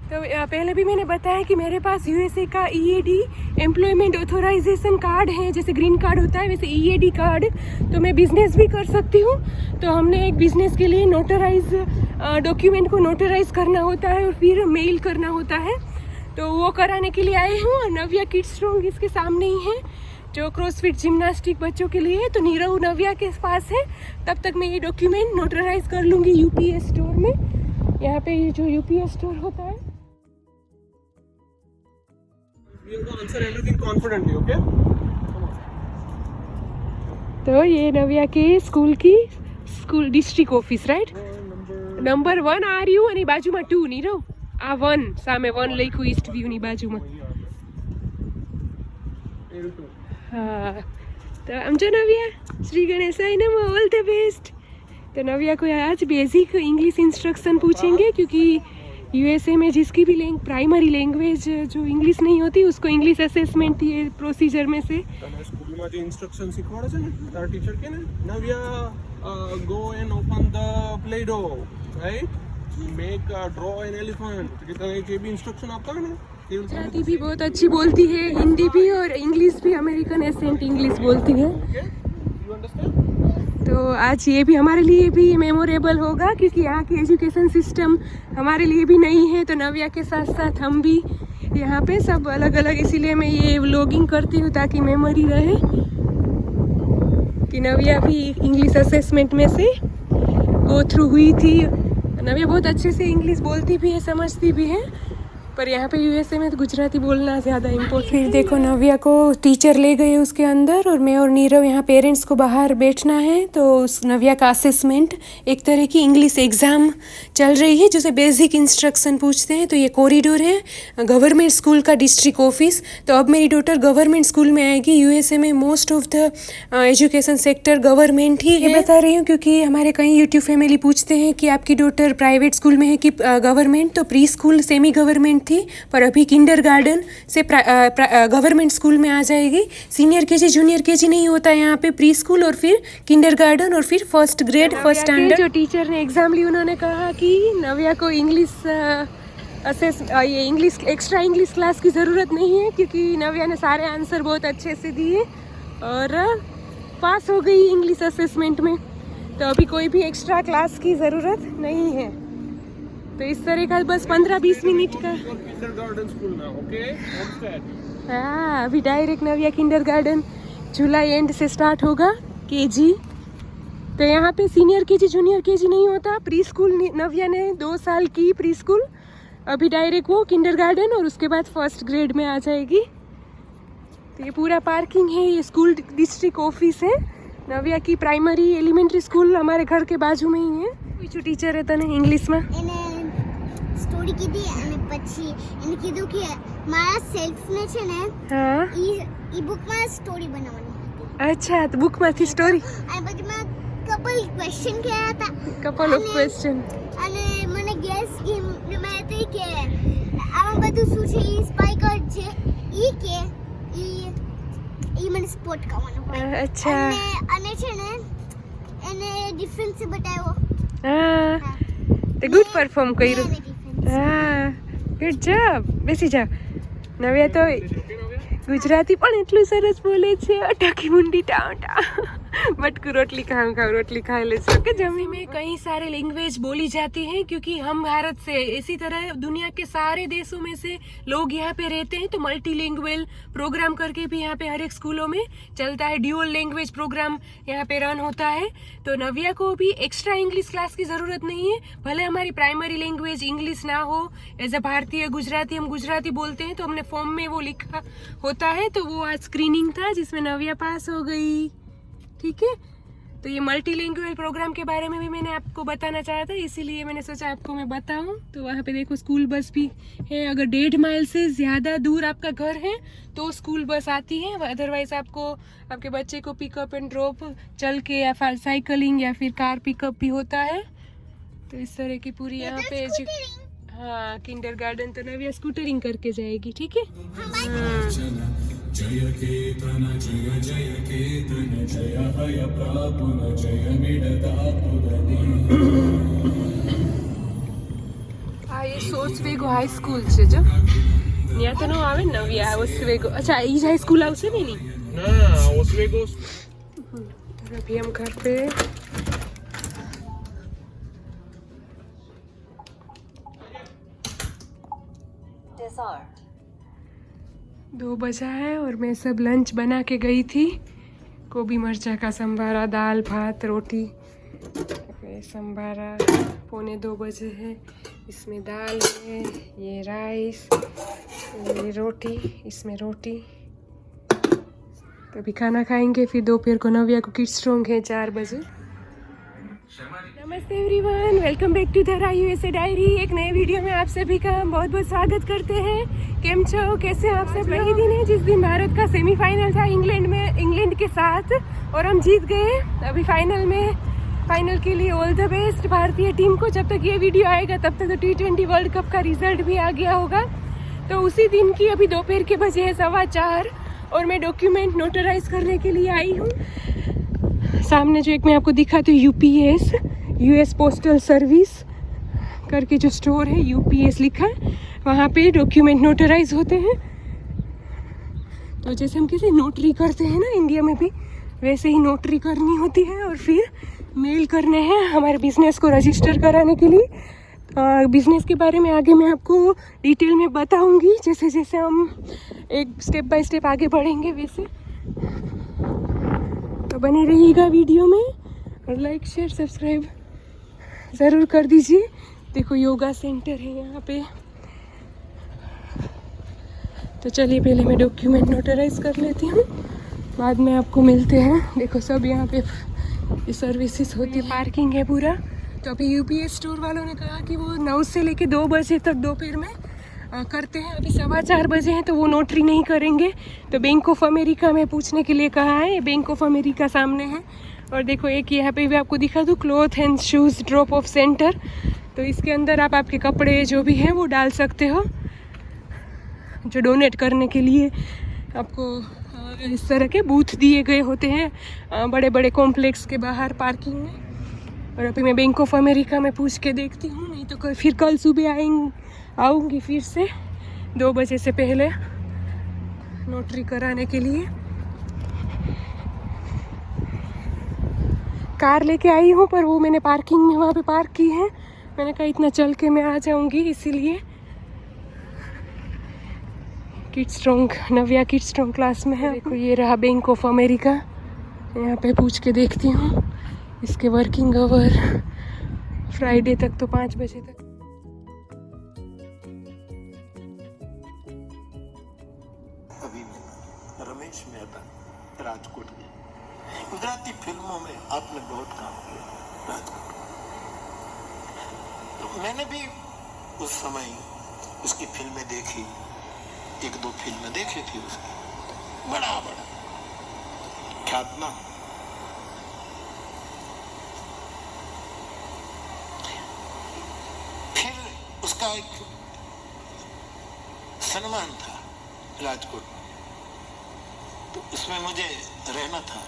तो पहले भी मैंने बताया कि मेरे पास यूएसए का EAD एम्प्लॉयमेंट ऑथोराइजेशन कार्ड है, जैसे ग्रीन कार्ड होता है वैसे EAD कार्ड, तो मैं बिज़नेस भी कर सकती हूँ। तो हमने एक बिज़नेस के लिए नोटराइज डॉक्यूमेंट को नोटराइज करना होता है और फिर मेल करना होता है, तो वो कराने के लिए आए हूँ। और नव्या किड्स स्ट्रॉन्ग इसके सामने ही है, जो क्रॉसफिट जिम्नास्टिक बच्चों के लिए है। तो नीरव नव्या के पास है, तब तक मैं ये डॉक्यूमेंट नोटराइज कर लूँगी UPS स्टोर में। यहाँ पे ये जो UPS स्टोर होता है। You have to answer everything confidently, okay? तो ये नव्या के स्कूल की school district office right, number 1 આ રહ્યું અને બાજુમાં 2 નીરવ, આ 1 સામે 1 લખ્યું ઈસ્ટ વ્યૂ ની બાજુમાં। હા તો આમ જો नव्या, श्री गणेशाय नमः, ऑल द बेस्ट। तो नव्या को आज बेसिक इंग्लिश इंस्ट्रक्शन पूछेंगे, क्योंकि यूएसए में जिसकी भी प्राइमरी लैंग्वेज जो इंग्लिश नहीं होती उसको इंग्लिश असेसमेंट ये प्रोसीजर में से સ્કૂલમાં જે ઇન્સ્ટ્રક્શન શીખવાડે છે ને તારા ટીચર કે ને Navya go and open the play Dr right, make draw an elephant, કે તને જે બી ઇન્સ્ટ્રક્શન આપતા હોય ને गुजराती भी बहुत अच्छी बोलती है, हिंदी भी, और इंग्लिश भी अमेरिकन एसेंट इंग्लिश बोलती है। You understand. तो आज ये भी हमारे लिए भी मेमोरेबल होगा, क्योंकि यहाँ की एजुकेशन सिस्टम हमारे लिए भी नहीं है। तो नव्या के साथ साथ हम भी यहाँ पे सब अलग अलग, इसीलिए मैं ये व्लॉगिंग करती हूँ ताकि मेमोरी रहे कि नव्या भी इंग्लिश असेसमेंट में से गो थ्रू हुई थी। नव्या बहुत अच्छे से इंग्लिश बोलती भी है, समझती भी है, पर यहाँ पे यूएसए में तो गुजराती बोलना ज़्यादा इम्पोर्टेंट। फिर देखो नव्या को टीचर ले गए उसके अंदर, और मैं और नीरव यहाँ पेरेंट्स को बाहर बैठना है। तो उस नव्या का असेसमेंट, एक तरह की इंग्लिश एग्ज़ाम चल रही है जिसे बेसिक इंस्ट्रक्शन पूछते हैं। तो ये कॉरिडोर है गवर्नमेंट स्कूल का डिस्ट्रिक्ट ऑफिस। तो अब मेरी डॉटर गवर्नमेंट स्कूल में आएगी। यूएसए में most of the education sector government ही है, बता रही हूँ क्योंकि हमारे कई यूट्यूब फैमिली पूछते हैं कि आपकी डॉटर प्राइवेट स्कूल में है कि गवर्नमेंट। तो प्री स्कूल सेमी गवर्नमेंट थी, पर अभी किंडरगार्टन से गवर्नमेंट स्कूल में आ जाएगी। सीनियर केजी जूनियर केजी नहीं होता है यहाँ पे, प्री स्कूल और फिर किंडरगार्टन और फिर फर्स्ट ग्रेड फर्स्ट स्टैंडर्ड। जो टीचर ने एग्जाम ली उन्होंने कहा कि नव्या को ये इंग्लिश एक्स्ट्रा इंग्लिश क्लास की ज़रूरत नहीं है, क्योंकि नव्या ने सारे आंसर बहुत अच्छे से दिए और पास हो गई इंग्लिश असेसमेंट में। तो अभी कोई भी एक्स्ट्रा क्लास की ज़रूरत नहीं है। तो इस तरह का बस 15-20 मिनट का। किंडरगार्टन स्कूल में, ओके, हाँ, अभी direct Navya kindergarten July and से स्टार्ट होगा, केजी। तो यहाँ पे सीनियर केजी जूनियर केजी नहीं होता, प्री स्कूल नव्या ने 2 साल की प्री स्कूल, अभी डायरेक्ट वो किंडरगार्टन और उसके बाद फर्स्ट ग्रेड में आ जाएगी। तो ये पूरा पार्किंग है, ये स्कूल डिस्ट्रिक्ट ऑफिस है। नव्या की प्राइमरी एलिमेंट्री स्कूल हमारे घर के बाजू में ही है। બીજું ટીચર હતા ને ઇંગ્લિશમાં એને સ્ટોરી કીધી અને પછી એને કીધું કે મારા સેલ્ફ ને છે ને હા ઈ બુકમાં સ્ટોરી બનાવવાની હતી। અચ્છા, તો બુકમાંથી સ્ટોરી અને પછી મેં કપલ ક્વેશ્ચન કર્યા હતા, કપલ ઓફ ક્વેશ્ચન, અને મને ગેસ કે મેં તે કે આમાં બધું શું છે, ઈ સ્પાય કાર્ડ છે, ઈ કે ઈ મને સ્પોટ કરવાનો હોય। અચ્છા, અને છે ને એને ડિફરન્સ બતાવ્યો। હા, તે ગુડ પરફોર્મ કર્યું। હા, ગુડ જોબ। બેસી જાઓ। નવ્યા તો ગુજરાતી પણ એટલું સરસ બોલે છે, અટાકી મુંડી ટાટા। मटकू रोटली खाऊं रोटली खा ले सके। जमी में कई सारे लैंग्वेज बोली जाती हैं, क्योंकि हम भारत से, इसी तरह दुनिया के सारे देशों में से लोग यहाँ पे रहते हैं। तो मल्टी लैंग्वेज प्रोग्राम करके भी यहाँ पे हर एक स्कूलों में चलता है। ड्यूअल लैंग्वेज प्रोग्राम यहाँ पे रन होता है। तो नव्या को भी एक्स्ट्रा इंग्लिश क्लास की ज़रूरत नहीं है, भले हमारी प्राइमरी लैंग्वेज इंग्लिश ना हो। एज अ भारतीय गुजराती, हम गुजराती बोलते हैं, तो हमने फॉर्म में वो लिखा होता है। तो वो आज स्क्रीनिंग था जिसमें नव्या पास हो गई, ठीक है। तो ये मल्टी लैंग्वेज प्रोग्राम के बारे में भी मैंने आपको बताना चाहा था, इसीलिए मैंने सोचा आपको मैं बताऊं। तो वहाँ पे देखो स्कूल बस भी है। अगर 1.5 माइल से ज़्यादा दूर आपका घर है तो स्कूल बस आती है, अदरवाइज़ आपको आपके बच्चे को पिकअप एंड ड्रॉप चल के या फिर साइकिलिंग या फिर कार पिकअप भी होता है। तो इस तरह की पूरी यहाँ पे हाँ किंडरगार्टन। तो नव्या स्कूटरिंग करके जाएगी, ठीक है। जय केतन जय जय केतन जय हय प्रापुन जय मिडतापुन। आ એ સોસવેગો હાઈસ્કૂલ છે જો ત્યાં તો ન આવે ને નવ્યા ઓસ્વેગો अच्छा ई हाईस्कूल આવશે ને ની ना ओस्वेगोस अभी हम घर पे Disarmed. 2 बजा है और मैं सब लंच बना के गई थी गोभी मरचा का संभारा दाल भात रोटी ये संभारा 1:45 बजे है इसमें दाल है ये राइस ये रोटी इसमें रोटी तो अभी खाना खाएंगे फिर दोपहर को नव्या को किड्स स्ट्रॉन्ग है 4 बजे नमस्ते एवरीवन वेलकम बैक टू धरा यूएसए डायरी एक नए वीडियो में आप सभी का बहुत बहुत स्वागत करते हैं केम छो कैसे आप सब वही दिन है जिस दिन भारत का सेमीफाइनल था इंग्लैंड के साथ और हम जीत गए अभी फाइनल के लिए ऑल द बेस्ट भारतीय टीम को जब तक ये वीडियो आएगा तब तक तो T20 वर्ल्ड कप का रिजल्ट भी आ गया होगा तो उसी दिन की अभी दोपहर के बजे है 4:15 और मैं डॉक्यूमेंट नोटराइज करने के लिए आई हूँ सामने जो एक मैं आपको दिखाती हूँ UPS US पोस्टल सर्विस करके जो स्टोर है UPS लिखा है वहाँ पे डॉक्यूमेंट नोटराइज होते हैं तो जैसे हम किसी नोटरी करते हैं ना इंडिया में भी वैसे ही नोटरी करनी होती है और फिर मेल करने हैं हमारे बिजनेस को रजिस्टर कराने के लिए बिजनेस के बारे में आगे मैं आपको डिटेल में बताऊंगी जैसे जैसे हम एक स्टेप बाय स्टेप आगे बढ़ेंगे वैसे तो बने रहिएगा वीडियो में और लाइक शेयर सब्सक्राइब ज़रूर कर दीजिए देखो योगा सेंटर है यहाँ पे तो चलिए पहले मैं डॉक्यूमेंट नोटराइज कर लेती हूँ बाद में आपको मिलते हैं देखो सब यहाँ पे ये सर्विसेज होती है पार्किंग है पूरा तो अभी UPS स्टोर वालों ने कहा कि वो 9 से लेके 2 बजे तक दोपहर में करते हैं अभी 4:15 बजे हैं तो वो नोटरी नहीं करेंगे तो बैंक ऑफ अमेरिका में पूछने के लिए कहा है बैंक ऑफ अमेरिका सामने है और देखो एक यहाँ पे भी आपको दिखा दूँ cloth and shoes drop of centre तो इसके अंदर आप आपके कपड़े जो भी हैं वो डाल सकते हो जो डोनेट करने के लिए आपको इस तरह के बूथ दिए गए होते हैं बड़े बड़े कॉम्प्लेक्स के बाहर पार्किंग में और अभी मैं बैंक ऑफ अमेरिका में पूछ के देखती हूँ नहीं तो फिर कल सुबह आऊँगी फिर से 2 बजे से पहले नोटरी कराने के लिए कार लेके आई हूँ पर वो मैंने पार्किंग में वहाँ पे पार्क की है मैंने कहा इतना चल के मैं आ जाऊँगी इसीलिए किड्स स्ट्रॉन्ग नव्या किड्स स्ट्रॉन्ग क्लास में है देखो ये रहा बैंक ऑफ अमेरिका यहाँ पे पूछ के देखती हूँ इसके वर्किंग आवर फ्राइडे तक तो 5 बजे तक अभी रमेश मेहता राजकोट में गुजराती फिल्मों में आपने बहुत काम किया राजकोट तो मैंने भी उस समय उसकी फिल्में देखी 1-2 फिल्में देखी थी उसकी बड़ा ख्यातनाम फिर उसका एक सम्मान था राजकोट तो उसमें मुझे रहना था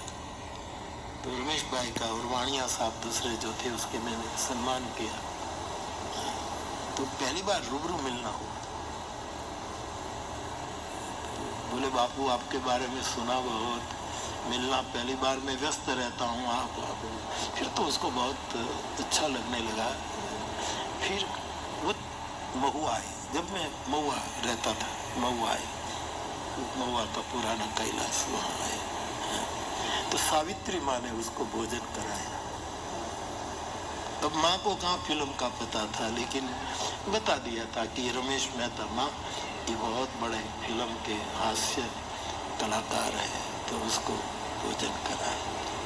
तो रमेश भाई का और वाणिया साहब दूसरे जो थे उसके मैंने सम्मान किया तो पहली बार रूबरू मिलना हुआ बोले बापू आपके बारे में सुना बहुत मिलना पहली बार मैं व्यस्त रहता हूँ आप फिर तो उसको बहुत अच्छा लगने लगा फिर वो महुआ आई जब मैं महुआ रहता था महुआ का पुराना कैलाश वहाँ आए तो सावित्री माँ ने उसको भोजन कराया अब माँ को कहाँ फिल्म का पता था लेकिन बता दिया था कि रमेश मेहता माँ ये बहुत बड़े फिल्म के हास्य कलाकार है तो उसको भोजन कराए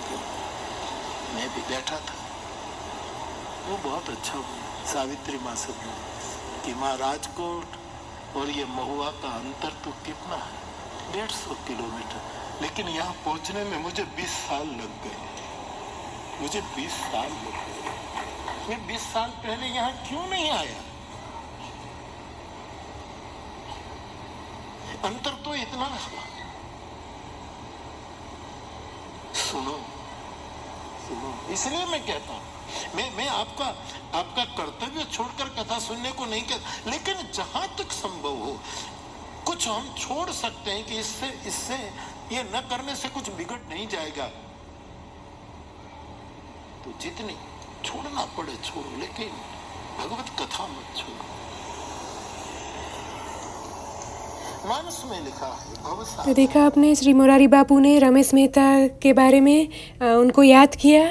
तो मैं भी बैठा था वो बहुत अच्छा हुआ सावित्री माँ से कि माँ राजकोट और ये महुआ का अंतर तो कितना है 150 किलोमीटर लेकिन यहाँ पहुँचने में मुझे 20 साल लग गए मुझे 20 साल लग गए मैं 20 साल पहले यहाँ क्यों नहीं आया अंतर तो इतना सुनो इसलिए मैं कहता हूँ, मैं आपका कर्तव्य छोड़कर कथा सुनने को नहीं कहता, लेकिन जहां तक संभव हो कुछ हम छोड़ सकते हैं कि इससे ये न करने से कुछ बिगड़ नहीं जाएगा, तो जितनी छोड़ना पड़े छोड़ो, लेकिन भगवत कथा मत छोड़ो। मानस में लिखा है भवसागर। तो देखा आपने, श्री मोरारी बापू ने रमेश मेहता के बारे में उनको याद किया।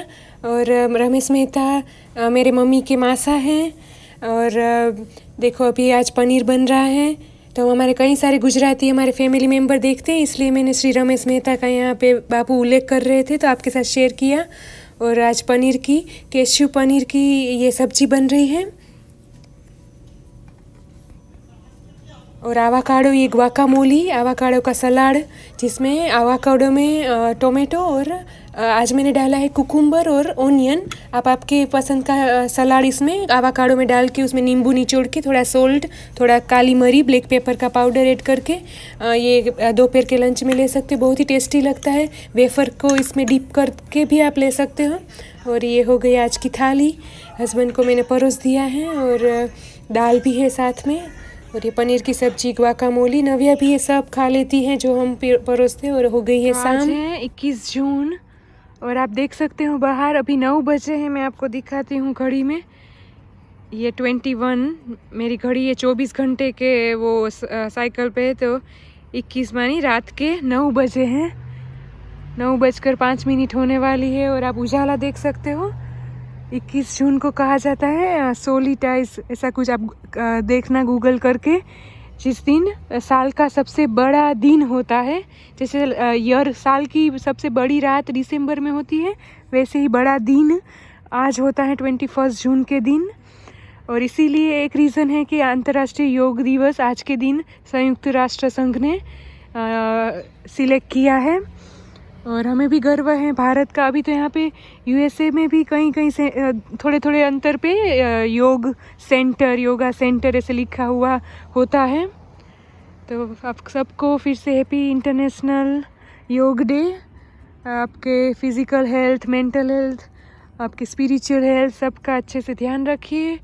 और रमेश मेहता मेरे मम्मी के मासा हैं। और देखो अभी आज पनीर बन रहा है, तो हमारे कई सारे गुजराती हमारे फैमिली मेम्बर देखते हैं, इसलिए मैंने श्री रमेश मेहता का यहाँ पे बापू उल्लेख कर रहे थे तो आपके साथ शेयर किया। और आज पनीर की, केशू पनीर की ये सब्जी बन रही है। और आवाकाडो, ये ग्वाकामोली, आवाकाडो का सलाद, जिसमें आवाकाडो में टोमेटो और आज मैंने डाला है कुकुम्बर और ओनियन। आप आपके पसंद का सलाद इसमें आवाकाडो में डाल के उसमें नींबू निचोड़ के थोड़ा सोल्ट, थोड़ा काली मरी, ब्लैक पेपर का पाउडर ऐड करके ये दोपहर के लंच में ले सकते हो। बहुत ही टेस्टी लगता है। वेफर को इसमें डिप करके भी आप ले सकते हो। और ये हो गई आज की थाली, हस्बैंड को मैंने परोस दिया है और दाल भी है साथ में। और ये पनीर की सब्जी, ग्वाकामोली, नव्या भी ये सब खा लेती हैं जो हम परोसते हैं। और हो गई है शाम, 21 जून। और आप देख सकते हो बाहर अभी 9 बजे हैं। मैं आपको दिखाती हूँ घड़ी में, ये 21 मेरी घड़ी है, 24 घंटे के वो साइकिल पे है, तो 21 मानी रात के 9 बजे हैं। 9:05 होने वाली है। और आप उजाला देख सकते हो। 21 जून को कहा जाता है सोलिटाइज, ऐसा कुछ आप देखना गूगल करके, जिस दिन साल का सबसे बड़ा दिन होता है। जैसे साल की सबसे बड़ी रात दिसंबर में होती है, वैसे ही बड़ा दिन आज होता है 21 जून के दिन। और इसीलिए एक रीज़न है कि अंतर्राष्ट्रीय योग दिवस आज के दिन संयुक्त राष्ट्र संघ ने सिलेक्ट किया है। और हमें भी गर्व है भारत का। अभी तो यहाँ पे यूएसए में भी कहीं से थोड़े थोड़े अंतर पे योगा सेंटर ऐसे लिखा हुआ होता है। तो आप सबको फिर से हैप्पी इंटरनेशनल योग डे। आपके फिज़िकल हेल्थ, मेंटल हेल्थ, आपके स्पिरिचुअल हेल्थ, सबका अच्छे से ध्यान रखिए।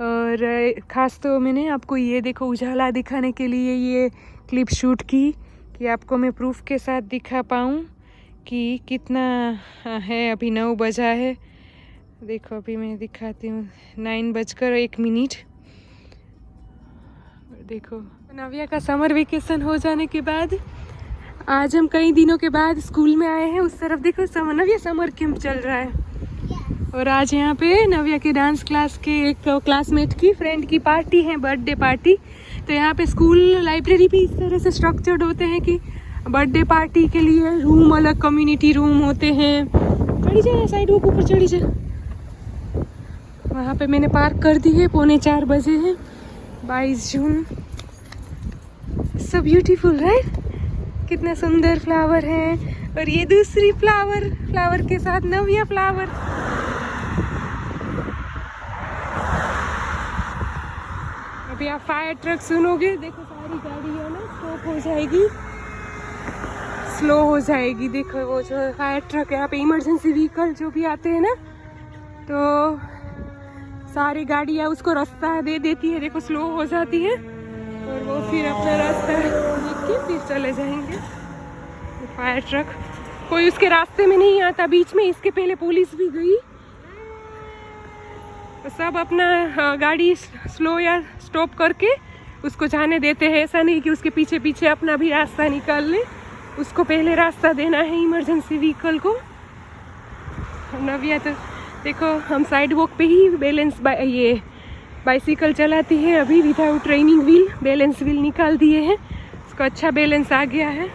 और ख़ास तो मैंने आपको ये देखो उजाला दिखाने के लिए ये क्लिप शूट की कि आपको मैं प्रूफ के साथ दिखा पाऊँ कि कितना है। अभी 9 बजा है, देखो अभी मैं दिखाती हूँ, 9:01। देखो नव्या का समर वेकेशन हो जाने के बाद आज हम कई दिनों के बाद स्कूल में आए हैं। उस तरफ देखो नव्या समर कैंप चल रहा है। और आज यहाँ पे नव्या के डांस क्लास के एक क्लासमेट की फ्रेंड की पार्टी है, बर्थडे पार्टी। तो यहाँ पे स्कूल लाइब्रेरी भी इस तरह से स्ट्रक्चर्ड होते हैं कि बर्थडे पार्टी के लिए रूम अलग, कम्युनिटी रूम होते हैं। चढ़ी जाए साइड वो ऊपर चढ़ी जाए। वहाँ पे मैंने पार्क कर दी है, 3:45 बजे हैं, 22 जून। सो ब्यूटीफुल राइट, कितना सुंदर फ्लावर है। और ये दूसरी फ्लावर के साथ नव्या फ्लावर। अभी आप फायर ट्रक सुनोगे, देखो सारी गाड़ियाँ ना स्लो हो जाएगी। देखो वो जो फायर ट्रक है, यहाँ पे इमरजेंसी व्हीकल जो भी आते हैं ना, तो सारी गाड़ियाँ उसको रास्ता दे देती है। देखो स्लो हो जाती है और वो फिर अपना रास्ता देख के फिर चले जाएंगे। फायर ट्रक कोई उसके रास्ते में नहीं आता बीच में, इसके पहले पुलिस भी गई। तो सब अपना गाड़ी स्लो या स्टॉप करके उसको जाने देते हैं। ऐसा नहीं कि उसके पीछे पीछे अपना भी रास्ता निकाल ले, उसको पहले रास्ता देना है इमरजेंसी व्हीकल को। नव्या तो देखो हम साइड वॉक पे ही ये बाइसिकल चलाती है अभी without training wheel. Balance wheel निकाल दिए हैं, उसका अच्छा बैलेंस आ गया है।